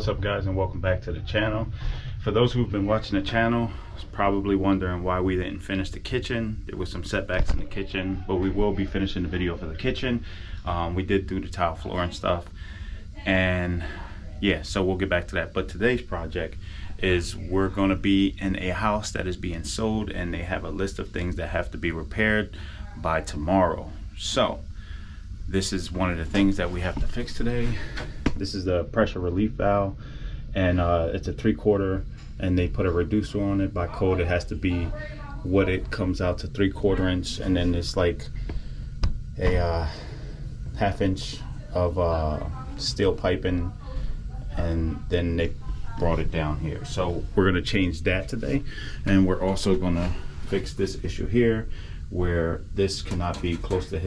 What's up, guys, and welcome back to the channel. For those who've been watching the channel, probably wondering why we didn't finish the kitchen. There was some setbacks in the kitchen, but we will be finishing the video for the kitchen. We did do the tile floor and stuff, and yeah, so we'll get back to that. But today's project is we're going to be in a house that is being sold, and they have a list of things that have to be repaired by tomorrow. So this is one of the things that we have to fix today. This is the pressure relief valve, and it's a 3/4, and they put a reducer on it. By code it has to be what it comes out to, 3/4 inch, and then it's like a 1/2 inch of steel piping, and then they brought it down here. So we're going to change that today, and we're also going to fix this issue here where this cannot be close to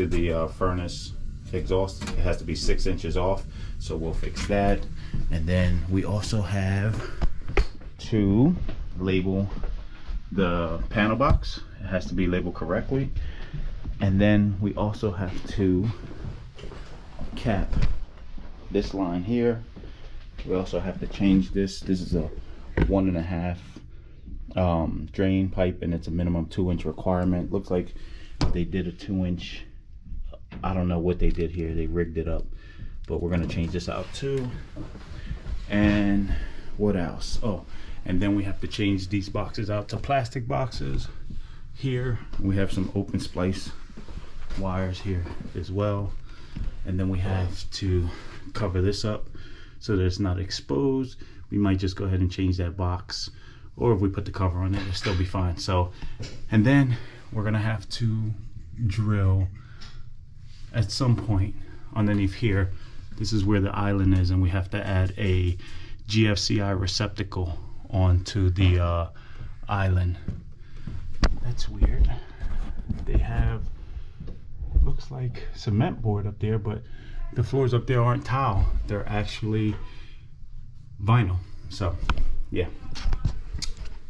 the furnace exhaust. It has to be 6 inches off, so we'll fix that. And then we also have to label the panel box. It has to be labeled correctly, and then we also have to cap this line here. We also have to change this. This is a 1.5 drain pipe, and it's a minimum 2-inch requirement. Looks like they did a 2-inch. I don't know what they did here. They rigged it up, but we're gonna change this out too. And what else? Oh, and then we have to change these boxes out to plastic boxes. Here we have some open splice wires here as well, and then we have to cover this up so that it's not exposed. We might just go ahead and change that box, or if we put the cover on it, it'll still be fine. So, and then we're gonna have to drill at some point underneath here. This is where the island is, and we have to add a GFCI receptacle onto the island. That's weird. They have, looks like cement board up there, but the floors up there aren't tile. They're actually vinyl. So yeah,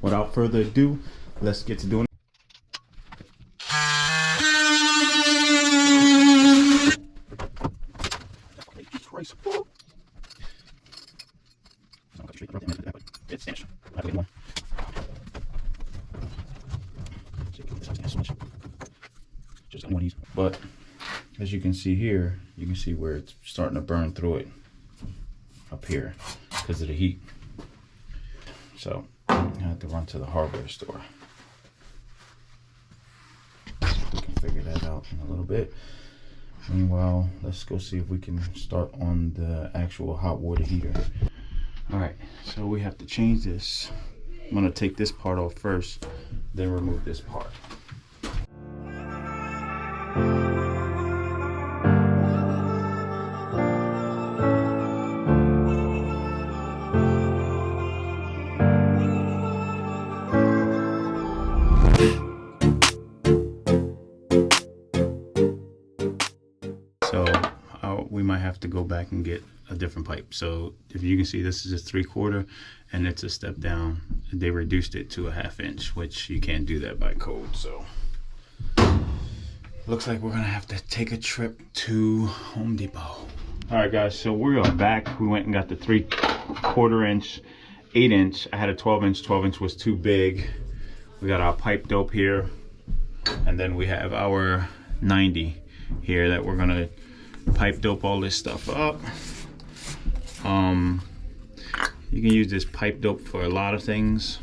without further ado, let's get to doing it. But as you can see here, you can see where it's starting to burn through it up here because of the heat. So I have to run to the hardware store. We can figure that out in a little bit. Meanwhile, let's go see if we can start on the actual hot water heater. All right, so we have to change this. I'm gonna take this part off first, then remove this part. We might have to go back and get a different pipe. So if you can see, this is a 3/4, and it's a step down. They reduced it to a 1/2 inch, which you can't do that by code. So looks like we're gonna have to take a trip to Home Depot. All right, guys, so we are back. We went and got the 3/4 inch, 8 inch. I had a 12 inch. 12 inch was too big. We got our pipe dope here, and then we have our 90 here that we're gonna pipe dope all this stuff up. You can use this pipe dope for a lot of things.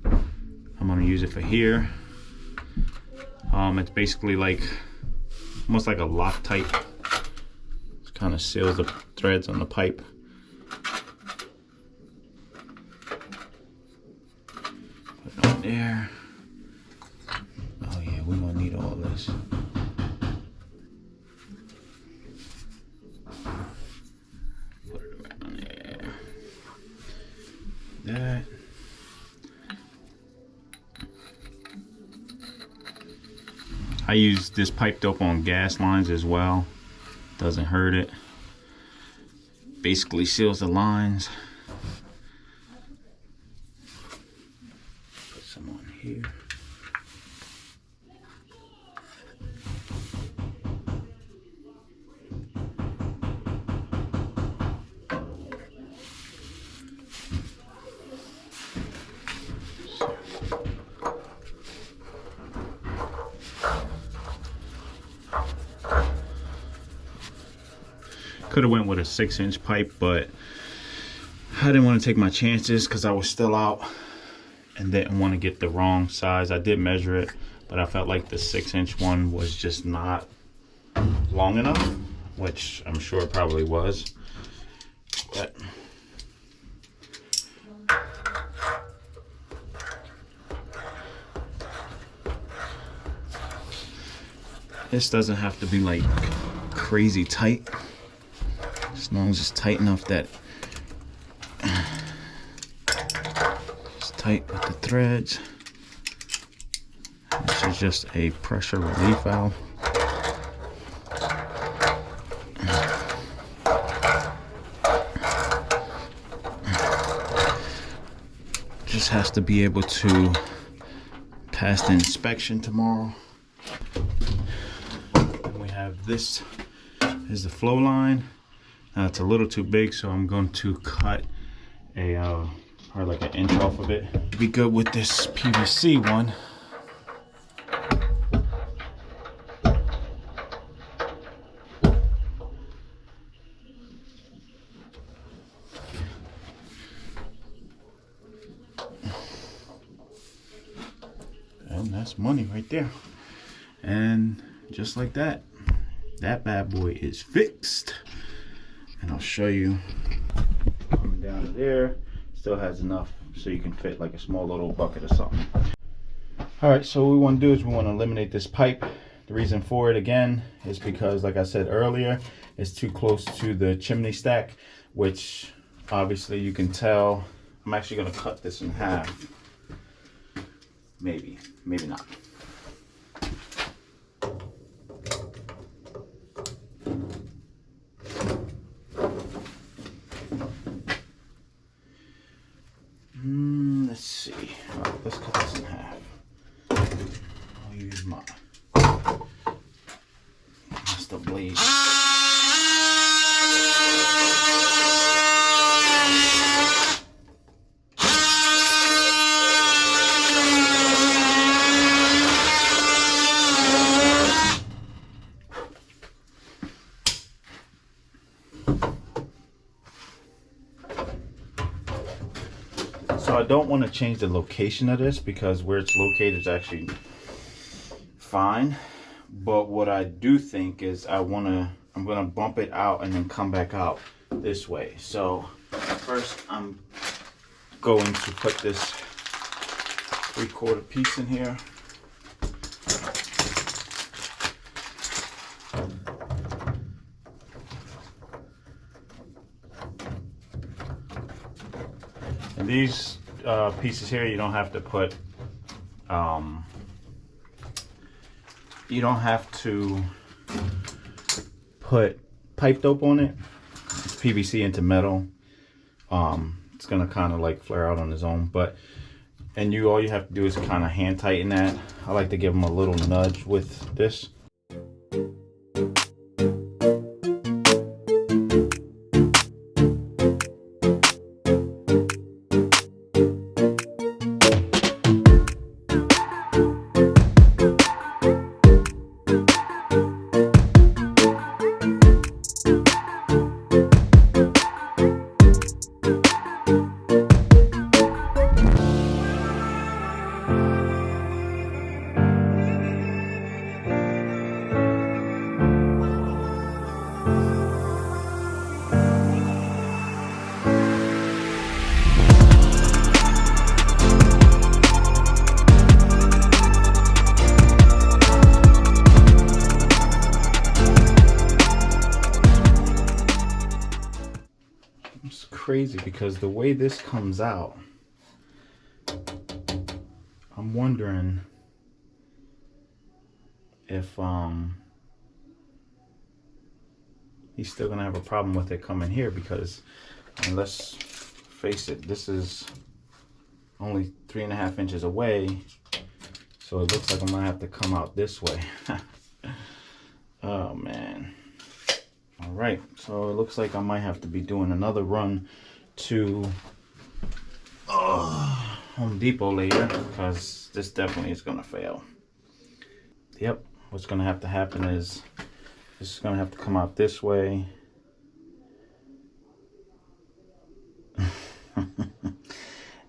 I'm gonna use it for here. It's basically like almost like a Loctite. It kind of seals the threads on the pipe. Put it on there. Oh yeah, we're gonna need all this. That. I use this pipe dope on gas lines as well. Doesn't hurt it. Basically seals the lines. Put some on here. Could have went with a 6-inch pipe, but I didn't want to take my chances because I was still out and didn't want to get the wrong size. I did measure it, but I felt like the 6-inch one was just not long enough, which I'm sure it probably was. But this doesn't have to be like crazy tight, as long as it's tight enough that it's tight with the threads. This is just a pressure relief valve. Just has to be able to pass the inspection tomorrow. And we have this is the flow line. Now it's a little too big, so I'm going to cut a probably like an inch off of it. Be good with this PVC one. And that's money right there. And just like that, that bad boy is fixed. And I'll show you coming down to there. Still has enough so you can fit like a small little bucket or something. All right, so what we want to do is we want to eliminate this pipe. The reason for it again is because, like I said earlier, it's too close to the chimney stack, which obviously you can tell. I'm actually going to cut this in half. Maybe not. Let's see. All right, let's cut this in half. I'll use my master blade. So I don't want to change the location of this because where it's located is actually fine. But what I do think is I'm gonna bump it out and then come back out this way. So first I'm going to put this 3/4 piece in here. And these pieces here, you don't have to put pipe dope on it. It's PVC into metal. It's gonna kind of like flare out on its own, but all you have to do is kind of hand tighten that. I like to give them a little nudge with this. It's crazy because the way this comes out, I'm wondering if he's still gonna have a problem with it coming here, because, and let's face it, this is only 3.5 inches away, so it looks like I'm gonna have to come out this way. Oh man. All right, so it looks like I might have to be doing another run to Home Depot later, because this definitely is gonna fail. Yep, what's gonna have to happen is this is gonna have to come out this way,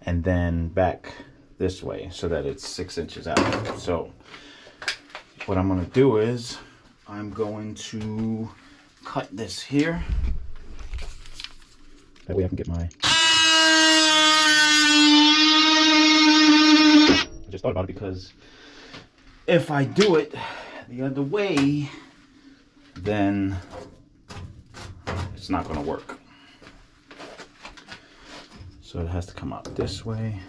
and then back this way so that it's 6 inches out. So what I'm going to do is I'm going to cut this here. That way I can get my... I just thought about it because if I do it the other way, then it's not going to work. So it has to come out this way.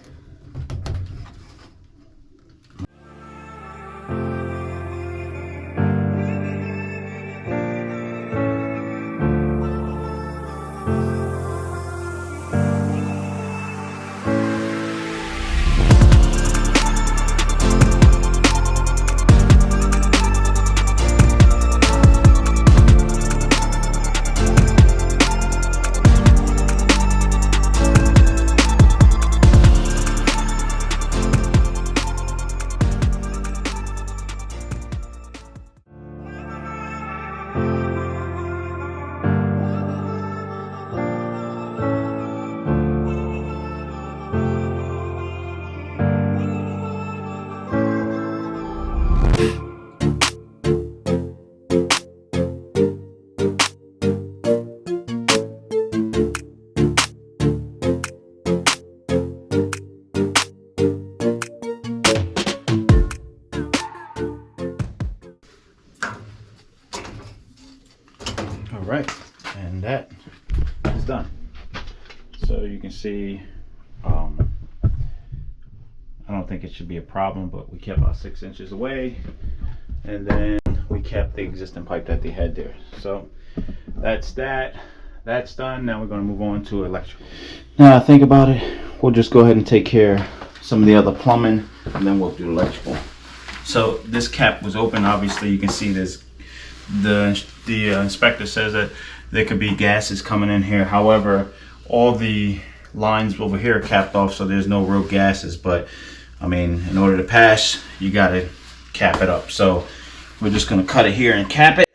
Alright, and that is done. So you can see, I don't think it should be a problem, but we kept about 6 inches away, and then we kept the existing pipe that they had there. So that's that. That's done. Now we're going to move on to electrical. Now I think about it, we'll just go ahead and take care of some of the other plumbing, and then we'll do electrical. So this cap was open. Obviously you can see this. The inspector says that there could be gases coming in here. However, all the lines over here are capped off, so there's no real gases. But I mean, in order to pass, you gotta cap it up. So we're just gonna cut it here and cap it.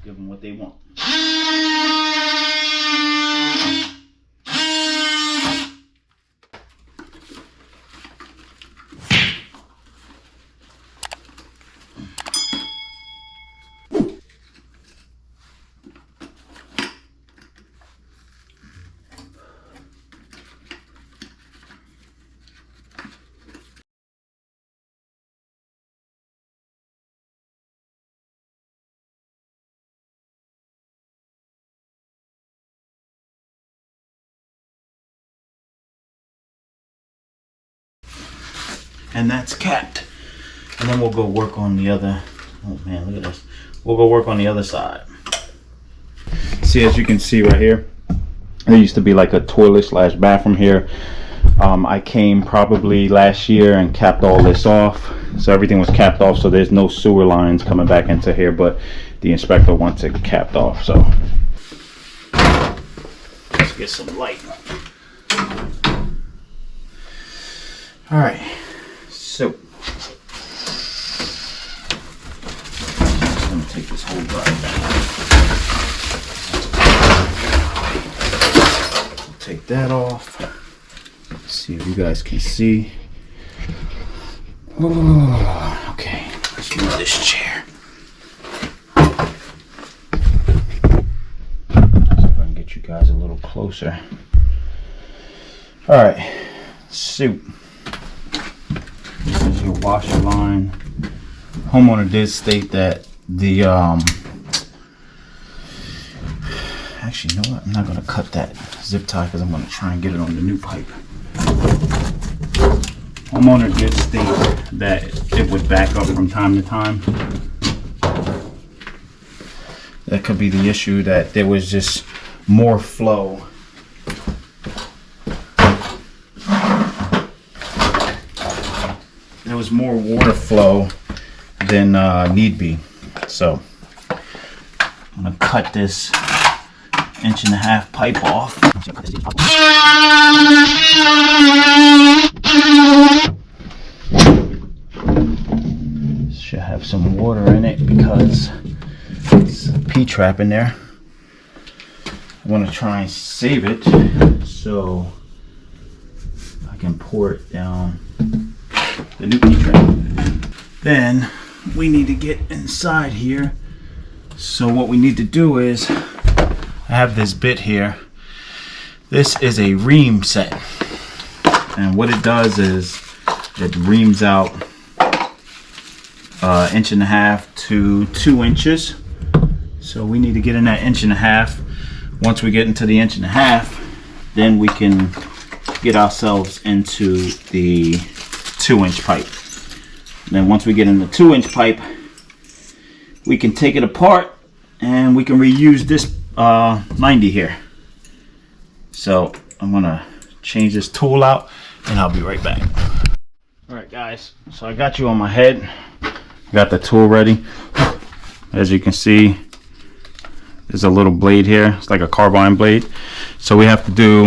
Give them what they want. And that's capped. And then we'll go work on the other. Oh man, look at this. We'll go work on the other side. See, as you can see right here, there used to be like a toilet slash bathroom here. I came probably last year and capped all this off. So everything was capped off, so there's no sewer lines coming back into here, but the inspector wants it capped off. So let's get some light. All right. So, I'm going to take this whole drive down. Take that off. Let's see if you guys can see. Okay, let's move this chair. So I can get you guys a little closer. All right, soup. This is your washer line. Homeowner did state that the actually, you know what? I'm not gonna cut that zip tie because I'm gonna try and get it on the new pipe. Homeowner did state that it would back up from time to time. That could be the issue, that there was just more flow. There was more water flow than need be. So I'm gonna cut this 1.5 pipe off. Should have some water in it because it's a P-trap in there. I want to try and save it so I can pour it down the new P-trap. Then we need to get inside here. So what we need to do is, I have this bit here. This is a ream set, and what it does is it reams out 1.5 to 2 inches. So we need to get in that 1.5 inches. Once we get into the 1.5 inches, then we can get ourselves into the 2-inch pipe. Then once we get in the 2-inch pipe, we can take it apart and we can reuse this 90 here. So I'm gonna change this tool out and I'll be right back. Alright guys, so I got you on my head. Got the tool ready. As you can see, there's a little blade here. It's like a carbine blade. So we have to do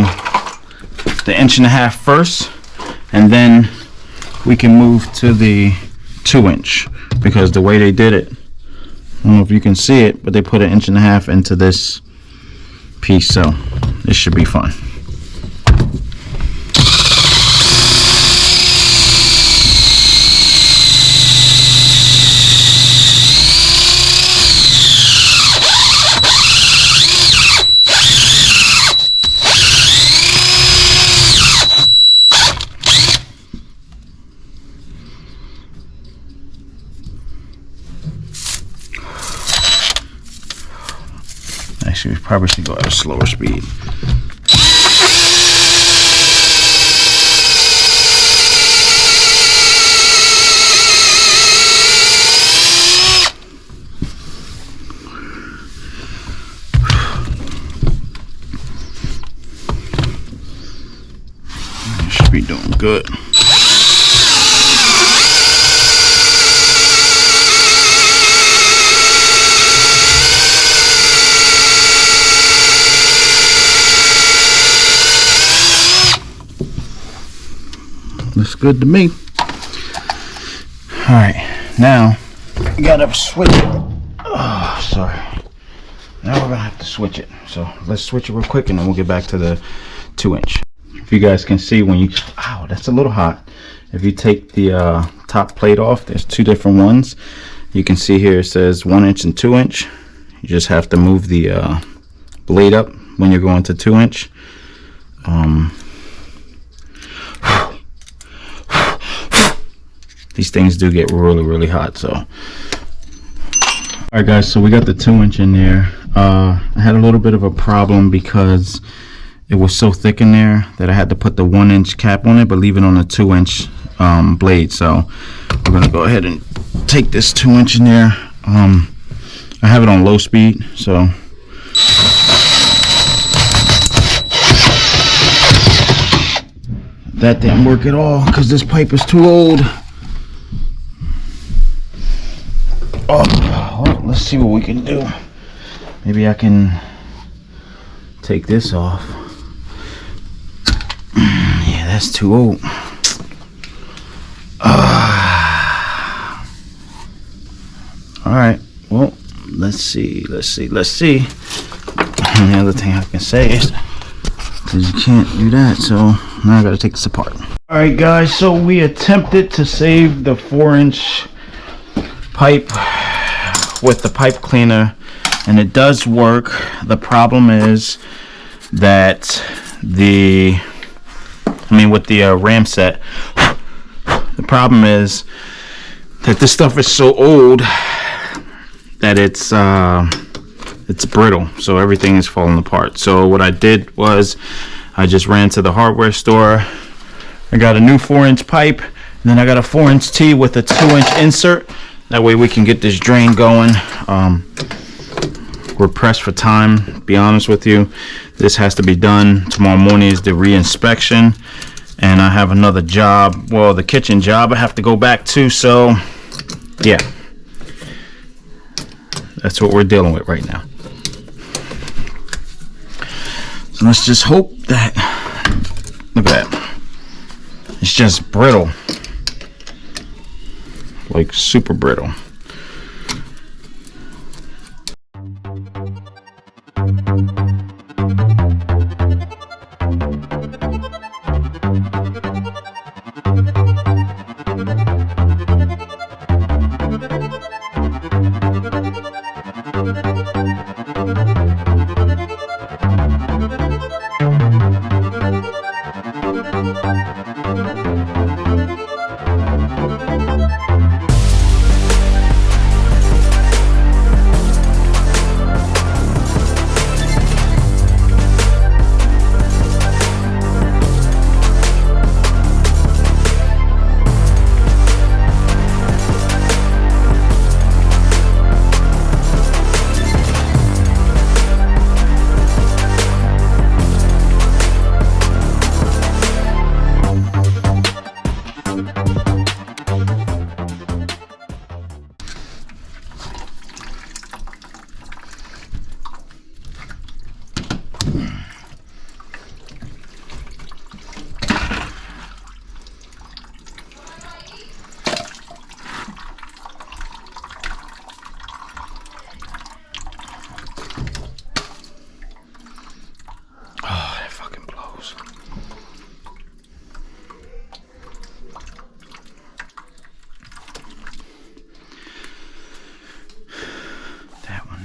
the 1.5 inches first, and then we can move to the 2-inch, because the way they did it, I don't know if you can see it, but they put 1.5 inches into this piece, so this should be fun. Actually, we probably should go at a slower speed. You should be doing good. Looks good to me. Alright, now we gotta switch it. Oh, sorry. Now we're gonna have to switch it. So let's switch it real quick and then we'll get back to the 2-inch. If you guys can see, when you, ow, that's a little hot. If you take the top plate off, there's 2 different ones. You can see here it says 1 inch and 2 inch. You just have to move the blade up when you're going to 2 inch. These things do get really hot. So alright guys, so we got the 2-inch in there. I had a little bit of a problem because it was so thick in there that I had to put the 1-inch cap on it, but leave it on the 2-inch blade. So we're gonna go ahead and take this 2-inch in there. I have it on low speed, so that didn't work at all because this pipe is too old. Oh, well, let's see what we can do. Maybe I can take this off. Yeah, that's too old. Alright, well, let's see. And the other thing I can say is, because you can't do that, so now I gotta take this apart. Alright guys, so we attempted to save the 4-inch pipe with the pipe cleaner, and it does work. The problem is that with the ram set, the problem is that this stuff is so old that it's brittle, so everything is falling apart. So what I did was I just ran to the hardware store. I got a new 4-inch pipe, and then I got a 4-inch T with a 2-inch insert. That way we can get this drain going. We're pressed for time, be honest with you. This has to be done. Tomorrow morning is the re-inspection, and I have another job, well, the kitchen job I have to go back to. So yeah, that's what we're dealing with right now. So let's just hope that, look at that, it's just brittle, like super brittle.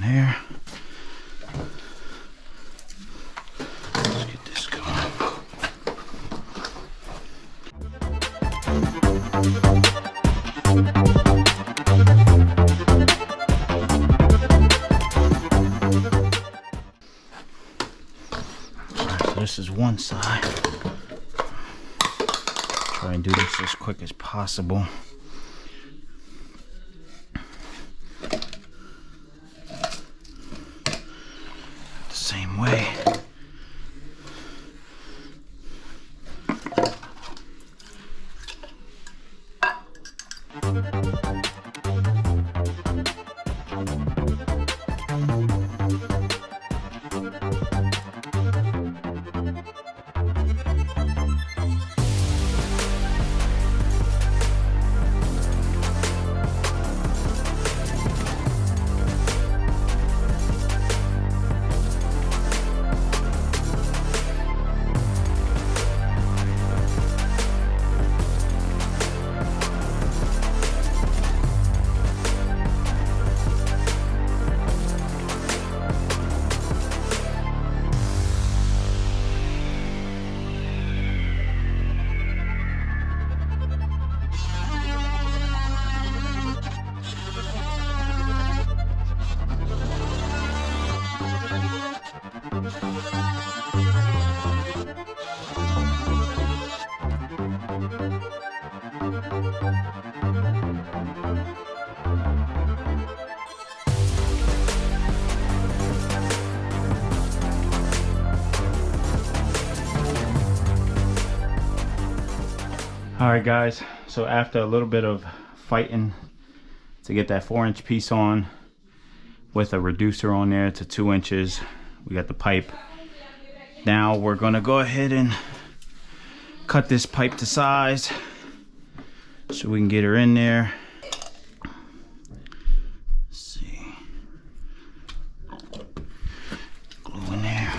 There. Let's get this going. Alright, so this is one side. Try and do this as quick as possible. Same way. Alright guys, so after a little bit of fighting to get that 4-inch piece on with a reducer on there to 2 inches, we got the pipe. Now we're gonna go ahead and cut this pipe to size so we can get her in there. Let's see. Glue in there.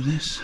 This.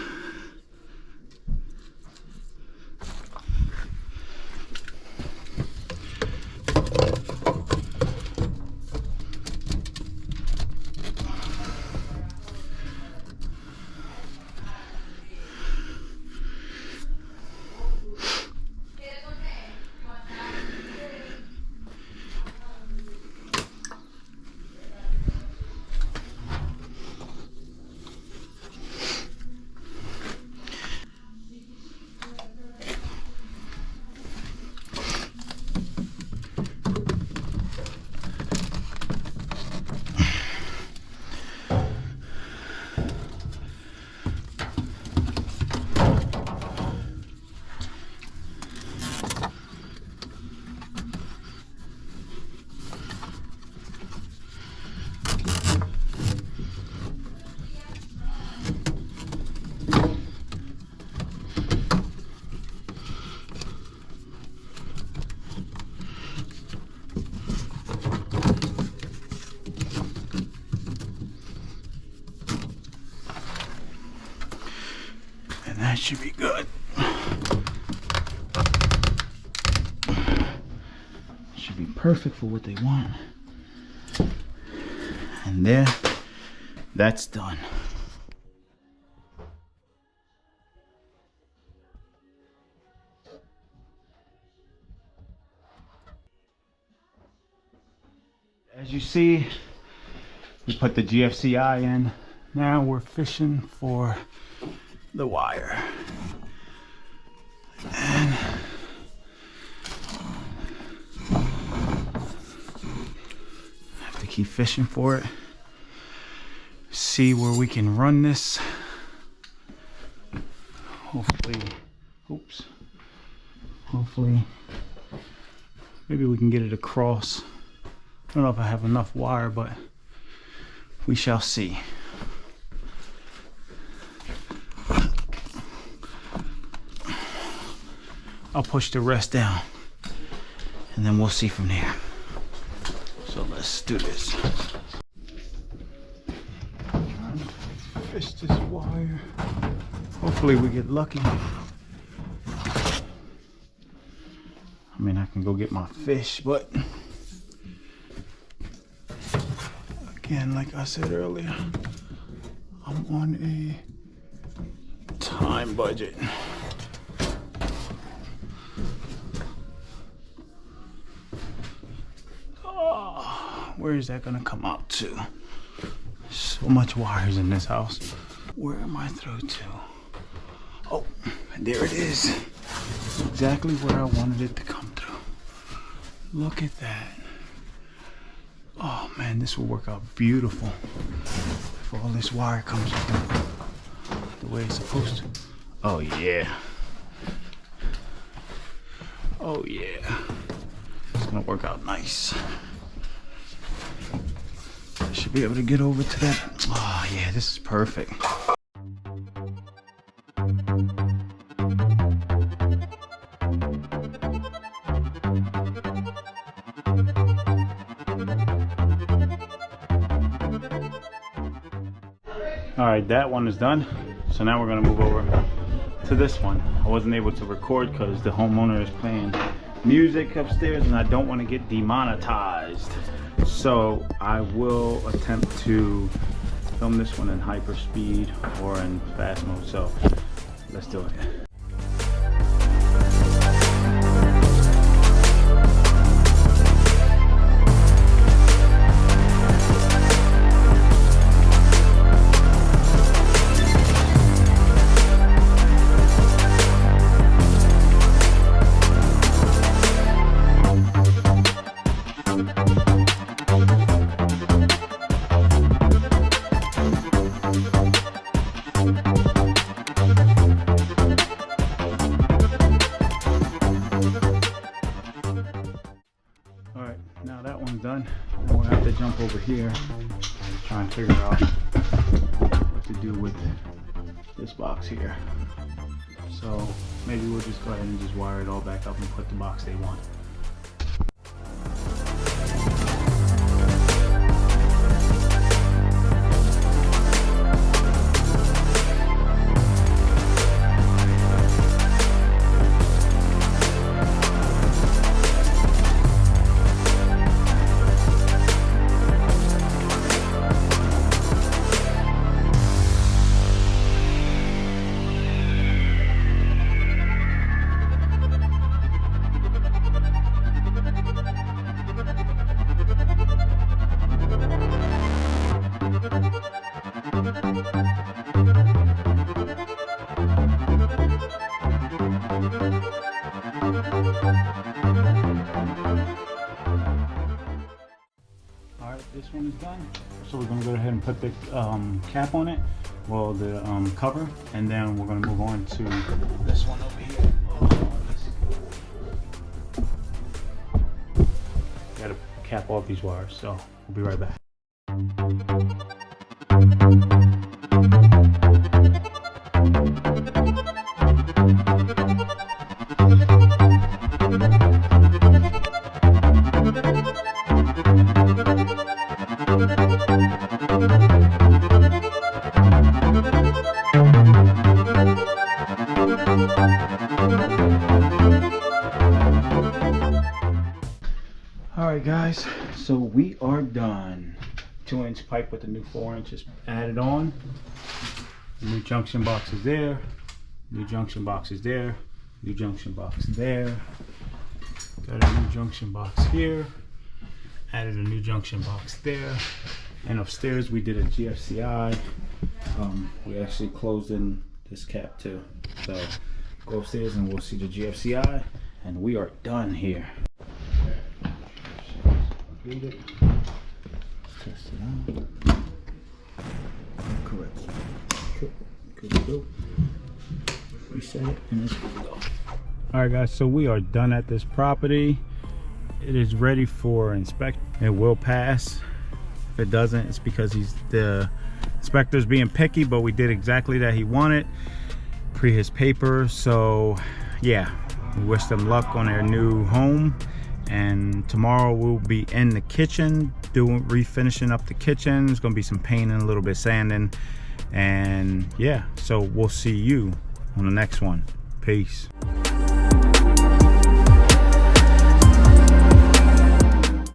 that should be good. Should be perfect for what they want. And there, that's done. As you see, we put the GFCI in. Now we're fishing for the wire. And have to keep fishing for it. See where we can run this. Hopefully, oops. Hopefully, maybe we can get it across. I don't know if I have enough wire, but we shall see. I'll push the rest down and then we'll see from there. So let's do this. Trying to fish this wire. Hopefully we get lucky. I mean, I can go get my fish, but again, like I said earlier, I'm on a time budget. Oh, where is that gonna come out to? So much wires in this house. Where am I through to? Oh, there it is. Exactly where I wanted it to come through. Look at that. Oh man, this will work out beautiful if all this wire comes through the way it's supposed to. Oh yeah. Oh yeah. It's gonna work out nice. I should be able to get over to that. Oh yeah, this is perfect. Alright, that one is done. So now we're gonna move over to this one. I wasn't able to record because the homeowner is playing music upstairs and I don't want to get demonetized. So I will attempt to film this one in hyper speed or in fast mode. So let's do it. Now that one's done. Now we'll have to jump over here, try and figure out what to do with this box here. So maybe we'll just go ahead and just wire it all back up and put the box they want. Alright, this one is done. So we're going to go ahead and put the cap on it, well the cover, and then we're going to move on to this one over here. Got to cap off these wires, so we'll be right back. All right, guys, so we are done. 2-inch pipe with the new 4 inches added on. New junction box is there. New junction box is there. New junction box there. Got a new junction box here. Added a new junction box there. And upstairs we did a GFCI. We actually closed in this cap too. So go upstairs and we'll see the GFCI. And we are done here. Let's test it out. Correct. Good to go. Reset it and it's good to go. Alright guys, so we are done at this property. It is ready for inspection. It will pass. If it doesn't, it's because the inspector's being picky, but we did exactly that he wanted. Pre his paper. So yeah, we wish them luck on their new home. And tomorrow we'll be in the kitchen refinishing up the kitchen. There's gonna be some painting, a little bit sanding, and yeah, so we'll see you on the next one. Peace.